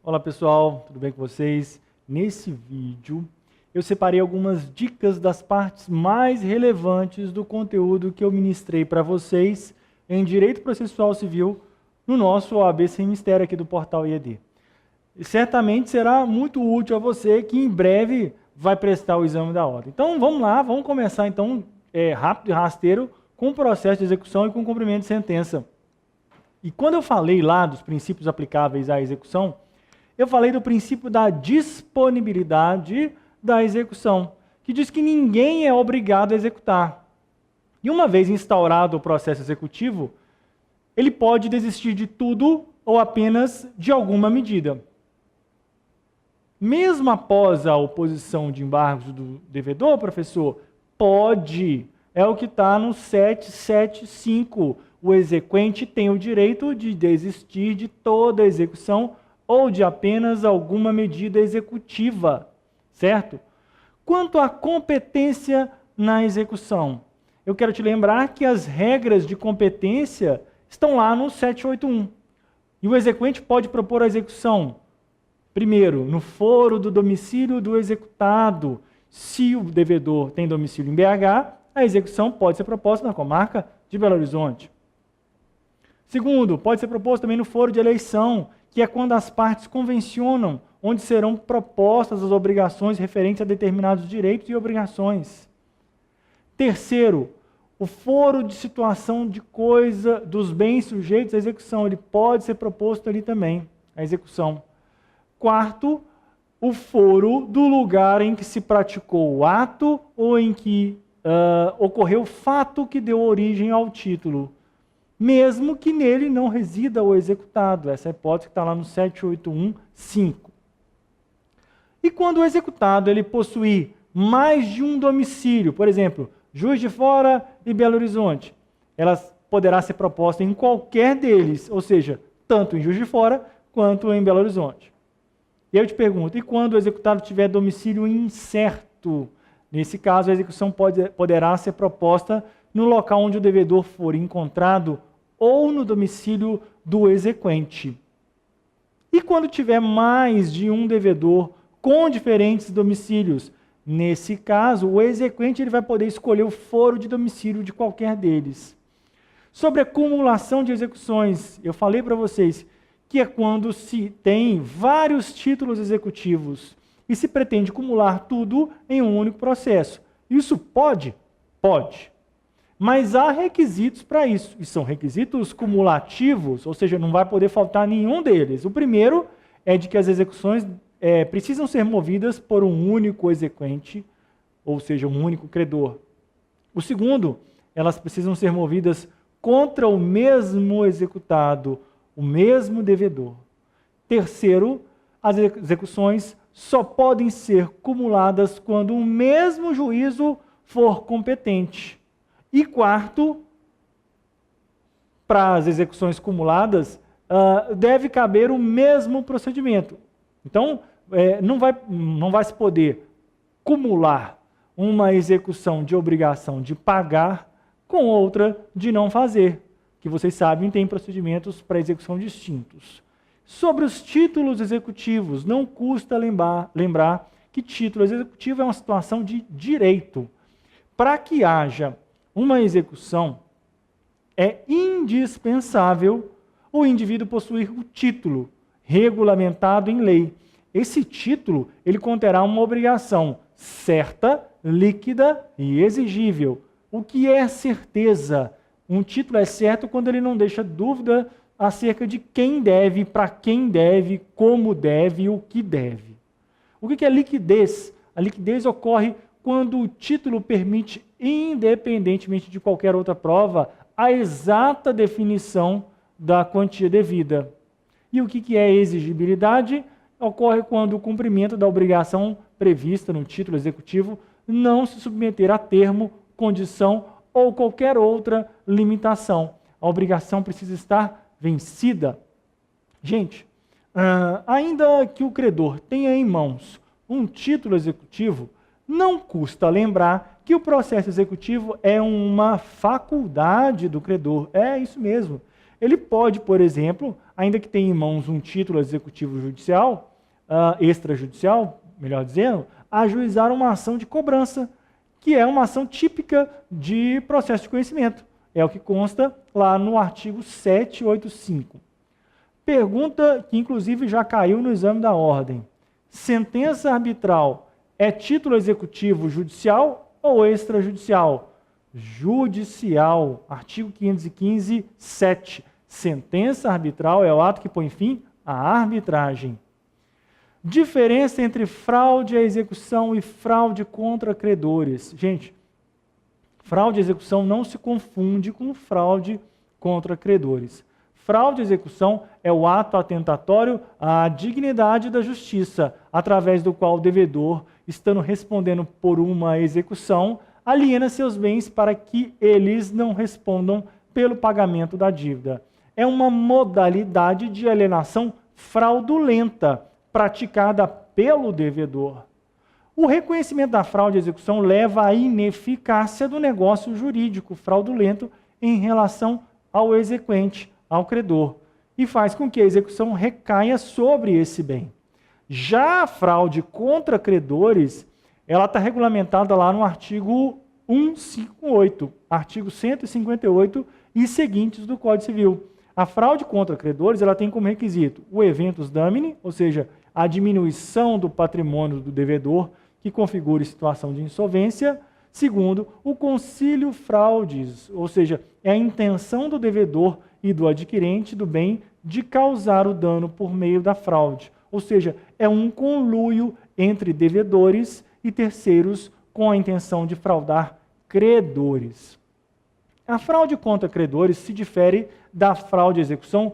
Olá pessoal, tudo bem com vocês? Nesse vídeo eu separei algumas dicas das partes mais relevantes do conteúdo que eu ministrei para vocês em Direito Processual Civil no nosso OAB Sem Mistério aqui do portal IED. E certamente será muito útil a você que em breve vai prestar o exame da ordem. Então vamos lá, vamos começar então rápido e rasteiro com o processo de execução e com o cumprimento de sentença. E quando eu falei lá dos princípios aplicáveis à execução, eu falei do princípio da disponibilidade da execução, que diz que ninguém é obrigado a executar. E uma vez instaurado o processo executivo, ele pode desistir de tudo ou apenas de alguma medida. Mesmo após a oposição de embargos do devedor, professor, pode. É o que está no 775. O exequente tem o direito de desistir de toda a execução ou de apenas alguma medida executiva, certo? Quanto à competência na execução, eu quero te lembrar que as regras de competência estão lá no 781. E o exequente pode propor a execução, primeiro, no foro do domicílio do executado. Se o devedor tem domicílio em BH, a execução pode ser proposta na comarca de Belo Horizonte. Segundo, pode ser proposto também no foro de eleição, que é quando as partes convencionam onde serão propostas as obrigações referentes a determinados direitos e obrigações. Terceiro, o foro de situação de coisa dos bens sujeitos à execução, ele pode ser proposto ali também, a execução. Quarto, o foro do lugar em que se praticou o ato ou em que ocorreu o fato que deu origem ao título, mesmo que nele não resida o executado. Essa é a hipótese que está lá no 781.5. E quando o executado ele possuir mais de um domicílio, por exemplo, Juiz de Fora e Belo Horizonte, ela poderá ser proposta em qualquer deles, ou seja, tanto em Juiz de Fora quanto em Belo Horizonte. E aí eu te pergunto, e quando o executado tiver domicílio incerto? Nesse caso, a execução poderá ser proposta no local onde o devedor for encontrado ou no domicílio do exequente. E quando tiver mais de um devedor com diferentes domicílios? Nesse caso, o exequente ele vai poder escolher o foro de domicílio de qualquer deles. Sobre a acumulação de execuções, eu falei para vocês que é quando se tem vários títulos executivos e se pretende acumular tudo em um único processo. Isso pode? Pode. Mas há requisitos para isso, e são requisitos cumulativos, ou seja, não vai poder faltar nenhum deles. O primeiro é de que as execuções precisam ser movidas por um único exequente, ou seja, um único credor. O segundo, elas precisam ser movidas contra o mesmo executado, o mesmo devedor. Terceiro, as execuções só podem ser cumuladas quando o mesmo juízo for competente. E quarto, para as execuções cumuladas, deve caber o mesmo procedimento. Então, não vai se poder cumular uma execução de obrigação de pagar com outra de não fazer, que vocês sabem tem procedimentos para execução distintos. Sobre os títulos executivos, não custa lembrar que título executivo é uma situação de direito. Para que haja uma execução, é indispensável o indivíduo possuir o título regulamentado em lei. Esse título ele conterá uma obrigação certa, líquida e exigível. O que é certeza? Um título é certo quando ele não deixa dúvida acerca de quem deve, para quem deve, como deve e o que deve. O que é liquidez? A liquidez ocorre quando o título permite, independentemente de qualquer outra prova, a exata definição da quantia devida. E o que é exigibilidade? Ocorre quando o cumprimento da obrigação prevista no título executivo não se submeter a termo, condição ou qualquer outra limitação. A obrigação precisa estar vencida. Gente, ainda que o credor tenha em mãos um título executivo, não custa lembrar que o processo executivo é uma faculdade do credor. É isso mesmo. Ele pode, por exemplo, ainda que tenha em mãos um título executivo judicial, extrajudicial, melhor dizendo, ajuizar uma ação de cobrança, que é uma ação típica de processo de conhecimento. É o que consta lá no artigo 785. Pergunta que, inclusive, já caiu no exame da ordem. Sentença arbitral é título executivo judicial ou extrajudicial? Judicial. Artigo 515, 7. Sentença arbitral é o ato que põe fim à arbitragem. Diferença entre fraude à execução e fraude contra credores. Gente, fraude à execução não se confunde com fraude contra credores. Fraude à execução é o ato atentatório à dignidade da justiça, através do qual o devedor, estando respondendo por uma execução, aliena seus bens para que eles não respondam pelo pagamento da dívida. É uma modalidade de alienação fraudulenta, praticada pelo devedor. O reconhecimento da fraude à execução leva à ineficácia do negócio jurídico fraudulento em relação ao exequente, ao credor, e faz com que a execução recaia sobre esse bem. Já a fraude contra credores, ela está regulamentada lá no artigo 158, artigo 158 e seguintes do Código Civil. A fraude contra credores, ela tem como requisito o eventus damini, ou seja, a diminuição do patrimônio do devedor que configure situação de insolvência. Segundo, o concílio fraudis, ou seja, é a intenção do devedor e do adquirente do bem de causar o dano por meio da fraude. Ou seja, é um conluio entre devedores e terceiros com a intenção de fraudar credores. A fraude contra credores se difere da fraude à execução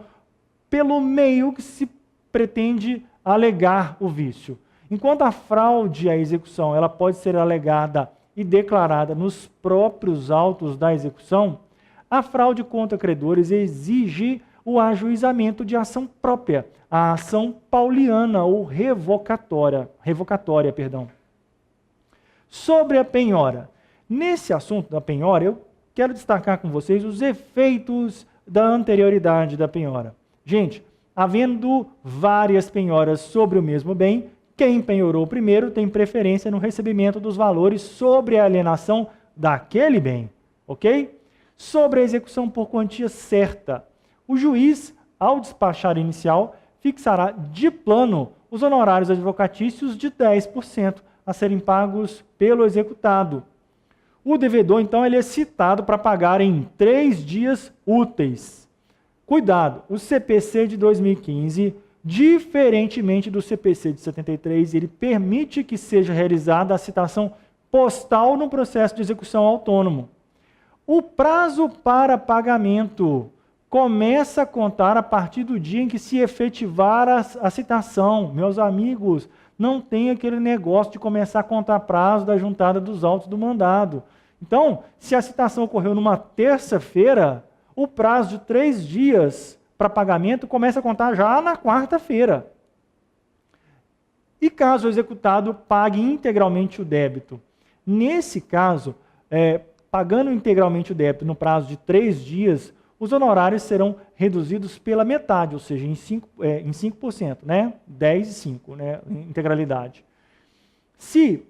pelo meio que se pretende alegar o vício. Enquanto a fraude à execução ela pode ser alegada e declarada nos próprios autos da execução, a fraude contra credores exige o ajuizamento de ação própria, a ação pauliana ou revocatória. Sobre a penhora. Nesse assunto da penhora, eu quero destacar com vocês os efeitos da anterioridade da penhora. Gente, havendo várias penhoras sobre o mesmo bem, quem penhorou primeiro tem preferência no recebimento dos valores sobre a alienação daquele bem, ok? Sobre a execução por quantia certa, o juiz, ao despachar inicial, fixará de plano os honorários advocatícios de 10% a serem pagos pelo executado. O devedor, então, ele é citado para pagar em 3 dias úteis. Cuidado, o CPC de 2015, diferentemente do CPC de 73, ele permite que seja realizada a citação postal no processo de execução autônomo. O prazo para pagamento começa a contar a partir do dia em que se efetivar a citação. Meus amigos, não tem aquele negócio de começar a contar prazo da juntada dos autos do mandado. Então, se a citação ocorreu numa terça-feira, o prazo de 3 dias para pagamento começa a contar já na quarta-feira. E caso o executado pague integralmente o débito? Nesse caso, pagando integralmente o débito no prazo de 3 dias, os honorários serão reduzidos pela metade, ou seja, em 5%, né? 10 e 5, né? Integralidade. Se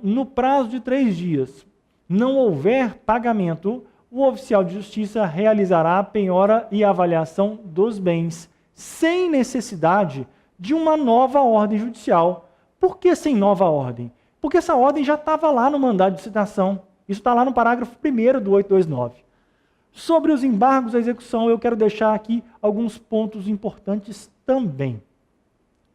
no prazo de 3 dias não houver pagamento, o oficial de justiça realizará a penhora e avaliação dos bens, sem necessidade de uma nova ordem judicial. Por que sem nova ordem? Porque essa ordem já estava lá no mandado de citação. Isso está lá no parágrafo 1º do 829. Sobre os embargos à execução, eu quero deixar aqui alguns pontos importantes também.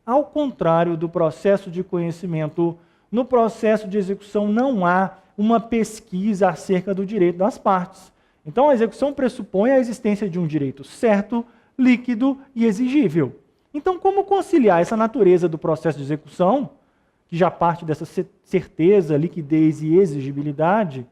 Ao contrário do processo de conhecimento, no processo de execução não há uma pesquisa acerca do direito das partes. Então, a execução pressupõe a existência de um direito certo, líquido e exigível. Então, como conciliar essa natureza do processo de execução, que já parte dessa certeza, liquidez e exigibilidade,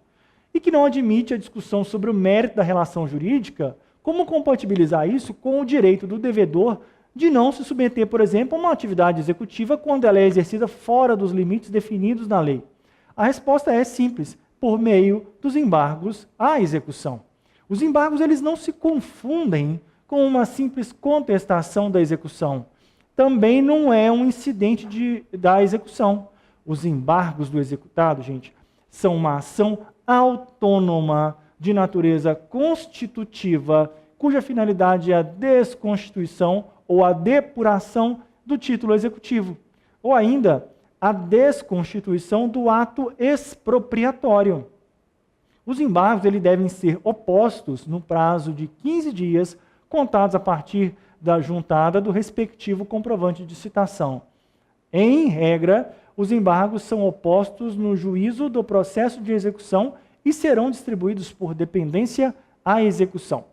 e que não admite a discussão sobre o mérito da relação jurídica, como compatibilizar isso com o direito do devedor de não se submeter, por exemplo, a uma atividade executiva quando ela é exercida fora dos limites definidos na lei? A resposta é simples, por meio dos embargos à execução. Os embargos eles não se confundem com uma simples contestação da execução. Também não é um incidente da execução. Os embargos do executado, gente, são uma ação autônoma de natureza constitutiva, cuja finalidade é a desconstituição ou a depuração do título executivo, ou ainda a desconstituição do ato expropriatório. Os embargos devem ser opostos no prazo de 15 dias, contados a partir da juntada do respectivo comprovante de citação. Em regra, os embargos são opostos no juízo do processo de execução e serão distribuídos por dependência à execução.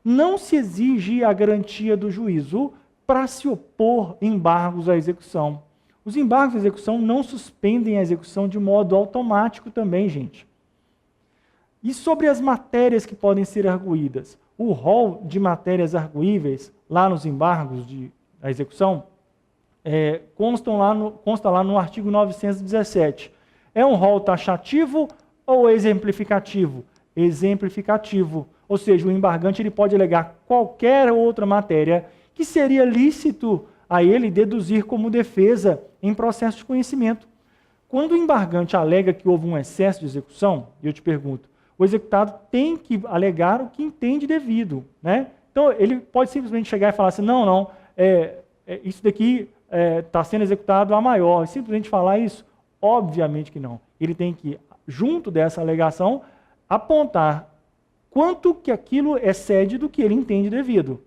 Não se exige a garantia do juízo para se opor embargos à execução. Os embargos à execução não suspendem a execução de modo automático também, gente. E sobre as matérias que podem ser arguídas? O rol de matérias arguíveis, lá nos embargos da execução, consta lá no artigo 917. É um rol taxativo ou exemplificativo? Exemplificativo. Ou seja, o embargante ele pode alegar qualquer outra matéria que seria lícito a ele deduzir como defesa em processo de conhecimento. Quando o embargante alega que houve um excesso de execução, eu te pergunto, o executado tem que alegar o que entende devido, né? Então, ele pode simplesmente chegar e falar assim, não, isso daqui está sendo executado a maior, e simplesmente falar isso? Obviamente que não. Ele tem que, junto dessa alegação, apontar quanto que aquilo excede do que ele entende devido.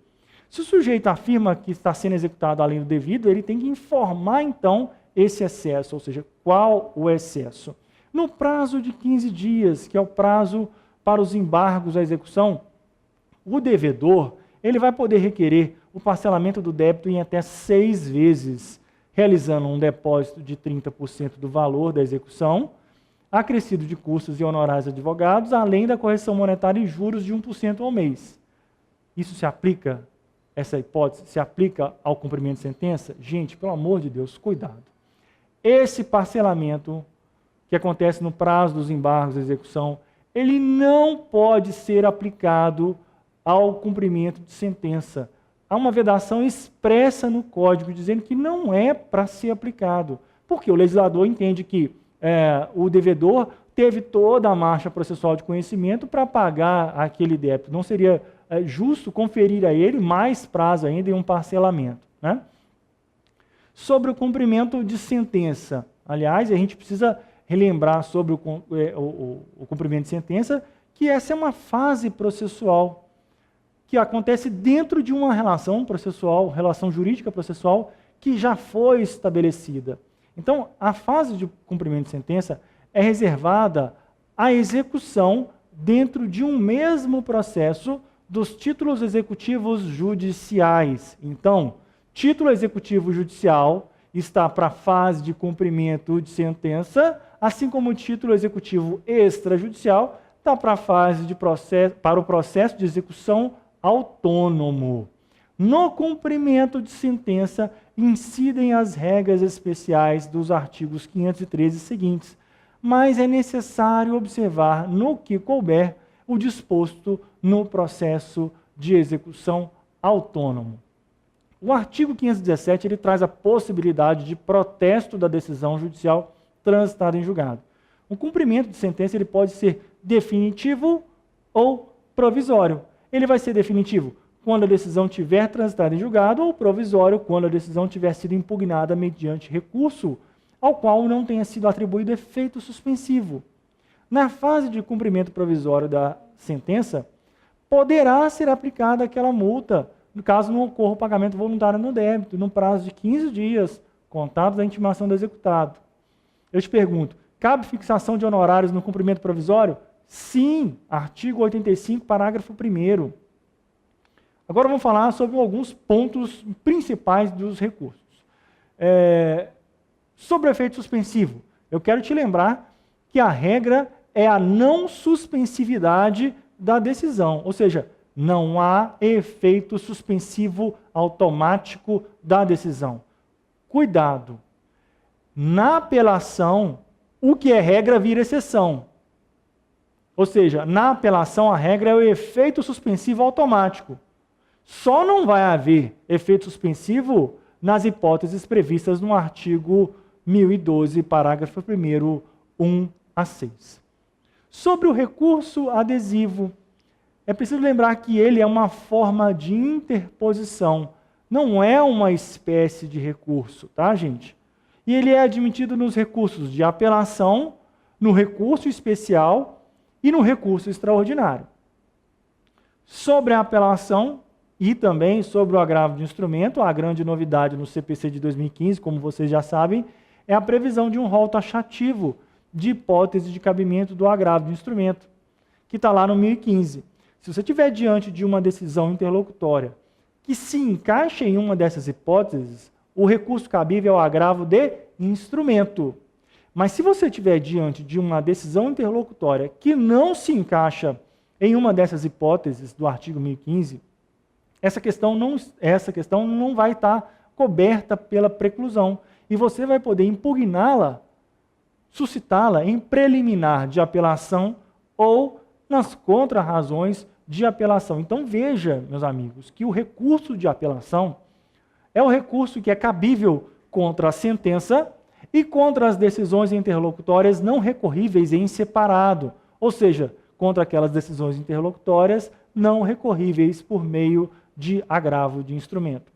Se o sujeito afirma que está sendo executado além do devido, ele tem que informar, então, esse excesso, ou seja, qual o excesso. No prazo de 15 dias, que é o prazo para os embargos à execução, o devedor ele vai poder requerer o parcelamento do débito em até 6 vezes, realizando um depósito de 30% do valor da execução, acrescido de custos e honorários de advogados, além da correção monetária e juros de 1% ao mês. Isso se aplica, essa hipótese, se aplica ao cumprimento de sentença? Gente, pelo amor de Deus, cuidado. Esse parcelamento que acontece no prazo dos embargos da execução, ele não pode ser aplicado ao cumprimento de sentença. Há uma vedação expressa no Código dizendo que não é para ser aplicado, porque o legislador entende que o devedor teve toda a marcha processual de conhecimento para pagar aquele débito. Não seria justo conferir a ele mais prazo ainda em um parcelamento, né? Sobre o cumprimento de sentença, aliás, a gente precisa relembrar sobre o cumprimento de sentença, que essa é uma fase processual que acontece dentro de uma relação processual, relação jurídica processual, que já foi estabelecida. Então, a fase de cumprimento de sentença é reservada à execução dentro de um mesmo processo dos títulos executivos judiciais. Então, título executivo judicial está para a fase de cumprimento de sentença, assim como o título executivo extrajudicial está para a fase de processo, para o processo de execução autônomo. No cumprimento de sentença, incidem as regras especiais dos artigos 513 e seguintes, mas é necessário observar, no que couber, o disposto no processo de execução autônomo. O artigo 517 ele traz a possibilidade de protesto da decisão judicial transitada em julgado. O cumprimento de sentença ele pode ser definitivo ou provisório. Ele vai ser definitivo quando a decisão tiver transitado em julgado ou provisório quando a decisão tiver sido impugnada mediante recurso ao qual não tenha sido atribuído efeito suspensivo. Na fase de cumprimento provisório da sentença, poderá ser aplicada aquela multa, no caso não ocorra o pagamento voluntário no débito, no prazo de 15 dias, contados da intimação do executado. Eu te pergunto, cabe fixação de honorários no cumprimento provisório? Sim, artigo 85, parágrafo 1º. Agora vamos falar sobre alguns pontos principais dos recursos. Sobre o efeito suspensivo, eu quero te lembrar que a regra é a não suspensividade da decisão, ou seja, não há efeito suspensivo automático da decisão. Cuidado! Na apelação, o que é regra vira exceção. Ou seja, na apelação a regra é o efeito suspensivo automático. Só não vai haver efeito suspensivo nas hipóteses previstas no artigo 1012, parágrafo 1º, 1 a 6. Sobre o recurso adesivo, é preciso lembrar que ele é uma forma de interposição, não é uma espécie de recurso, tá, gente? E ele é admitido nos recursos de apelação, no recurso especial e no recurso extraordinário. Sobre a apelação e também sobre o agravo de instrumento, a grande novidade no CPC de 2015, como vocês já sabem, é a previsão de um rol taxativo de hipótese de cabimento do agravo de instrumento, que está lá no 1015. Se você estiver diante de uma decisão interlocutória que se encaixa em uma dessas hipóteses, o recurso cabível é o agravo de instrumento. Mas se você estiver diante de uma decisão interlocutória que não se encaixa em uma dessas hipóteses do artigo 1015, essa questão não vai estar coberta pela preclusão e você vai poder impugná-la, suscitá-la em preliminar de apelação ou nas contra-razões de apelação. Então veja, meus amigos, que o recurso de apelação é o recurso que é cabível contra a sentença e contra as decisões interlocutórias não recorríveis em separado, ou seja, contra aquelas decisões interlocutórias não recorríveis por meio de agravo de instrumento.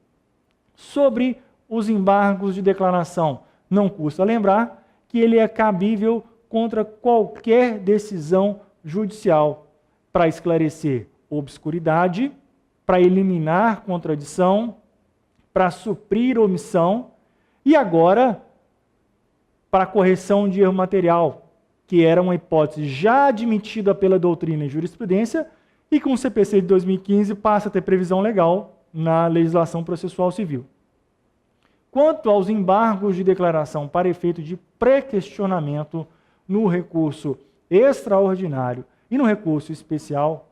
Sobre os embargos de declaração, não custa lembrar que ele é cabível contra qualquer decisão judicial para esclarecer obscuridade, para eliminar contradição, para suprir omissão e agora para correção de erro material, que era uma hipótese já admitida pela doutrina e jurisprudência e com o CPC de 2015 passa a ter previsão legal na legislação processual civil. Quanto aos embargos de declaração para efeito de pré-questionamento no recurso extraordinário e no recurso especial,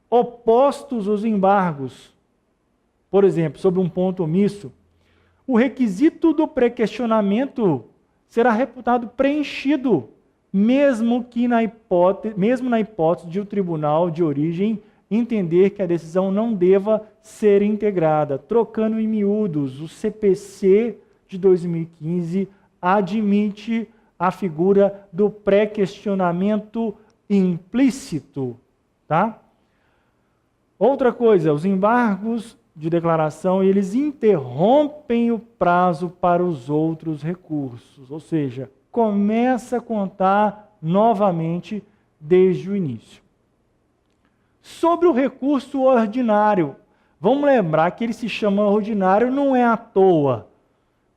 opostos os embargos, por exemplo, sobre um ponto omisso, o requisito do pré-questionamento será reputado preenchido, mesmo na hipótese de o tribunal de origem entender que a decisão não deva ser integrada. Trocando em miúdos, o CPC de 2015 admite a figura do pré-questionamento implícito, tá? Outra coisa, os embargos de declaração, eles interrompem o prazo para os outros recursos, ou seja, começa a contar novamente desde o início. Sobre o recurso ordinário, vamos lembrar que ele se chama ordinário não é à toa.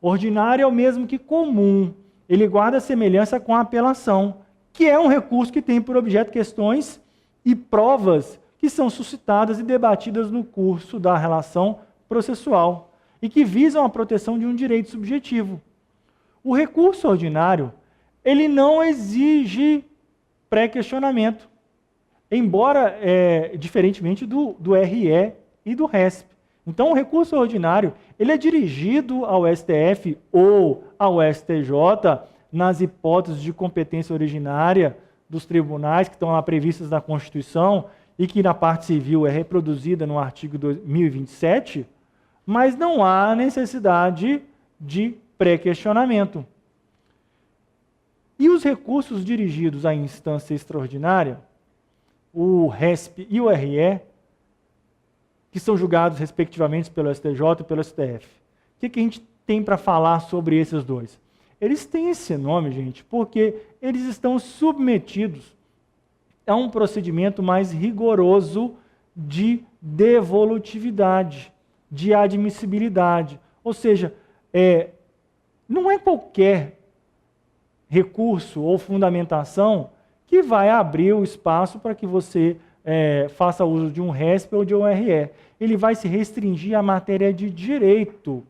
Ordinário é o mesmo que comum. Ele guarda semelhança com a apelação, que é um recurso que tem por objeto questões e provas que são suscitadas e debatidas no curso da relação processual e que visam a proteção de um direito subjetivo. O recurso ordinário, ele não exige pré-questionamento, embora, diferentemente do RE e do RESP. Então, o recurso ordinário, ele é dirigido ao STF ou ao STJ nas hipóteses de competência originária dos tribunais que estão lá previstas na Constituição e que na parte civil é reproduzida no artigo 1027, mas não há necessidade de pré-questionamento. E os recursos dirigidos à instância extraordinária, o RESP e o RE, que são julgados respectivamente pelo STJ e pelo STF. O que a gente tem para falar sobre esses dois? Eles têm esse nome, gente, porque eles estão submetidos a um procedimento mais rigoroso de devolutividade, de admissibilidade. Ou seja, não é qualquer recurso ou fundamentação que vai abrir o espaço para que você faça uso de um RESP ou de um RE. Ele vai se restringir à matéria de direito.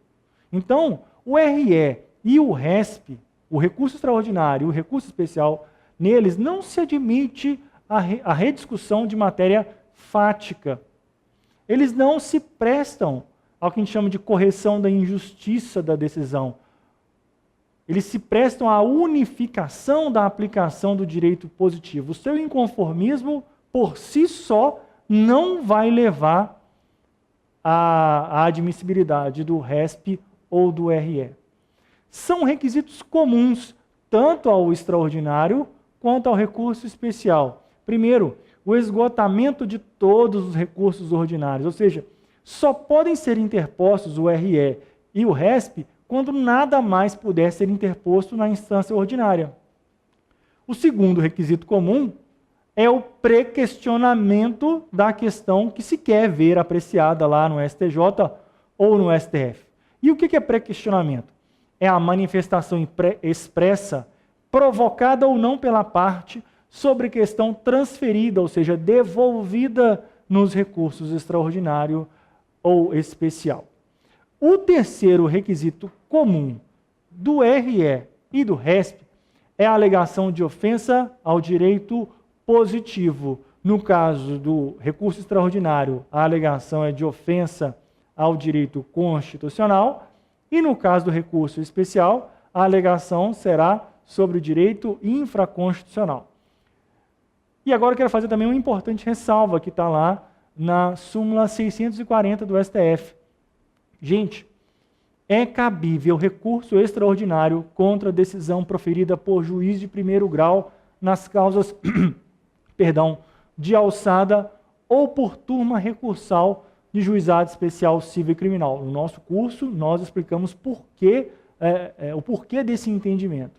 Então, o RE e o RESP, o recurso extraordinário e o recurso especial, neles não se admite a rediscussão de matéria fática. Eles não se prestam ao que a gente chama de correção da injustiça da decisão. Eles se prestam à unificação da aplicação do direito positivo. O seu inconformismo, por si só, não vai levar a admissibilidade do RESP ou do RE. São requisitos comuns tanto ao extraordinário quanto ao recurso especial. Primeiro, o esgotamento de todos os recursos ordinários, ou seja, só podem ser interpostos o RE e o RESP quando nada mais puder ser interposto na instância ordinária. O segundo requisito comum é o pré-questionamento da questão que se quer ver apreciada lá no STJ ou no STF. E o que é pré-questionamento? É a manifestação expressa, provocada ou não pela parte, sobre questão transferida, ou seja, devolvida nos recursos extraordinário ou especial. O terceiro requisito comum do RE e do RESP é a alegação de ofensa ao direito positivo. No caso do recurso extraordinário, a alegação é de ofensa ao direito constitucional, e no caso do recurso especial, a alegação será sobre o direito infraconstitucional. E agora eu quero fazer também uma importante ressalva que está lá na súmula 640 do STF. Gente, é cabível recurso extraordinário contra decisão proferida por juiz de primeiro grau nas causas de alçada ou por turma recursal de juizado especial civil e criminal. No nosso curso, nós explicamos o porquê desse entendimento.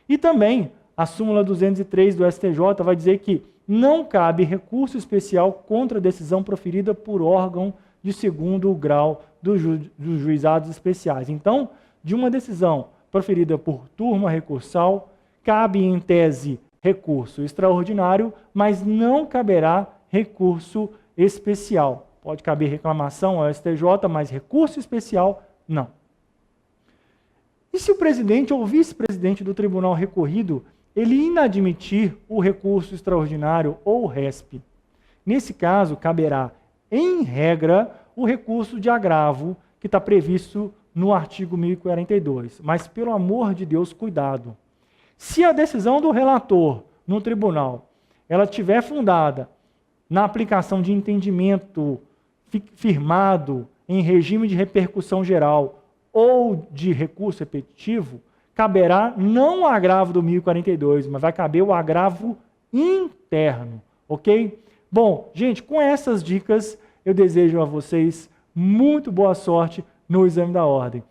E também, a súmula 203 do STJ vai dizer que não cabe recurso especial contra decisão proferida por órgão de segundo grau dos juizados especiais. Então, de uma decisão proferida por turma recursal, cabe em tese recurso extraordinário, mas não caberá recurso especial. Pode caber reclamação ao STJ, mas recurso especial, não. E se o presidente ou vice-presidente do tribunal recorrido, ele inadmitir o recurso extraordinário ou RESP? Nesse caso, caberá, em regra, o recurso de agravo que está previsto no artigo 1042. Mas, pelo amor de Deus, cuidado. Se a decisão do relator no tribunal ela estiver fundada na aplicação de entendimento firmado em regime de repercussão geral ou de recurso repetitivo, caberá não o agravo do 1042, mas vai caber o agravo interno, ok? Bom, gente, com essas dicas, eu desejo a vocês muito boa sorte no exame da ordem.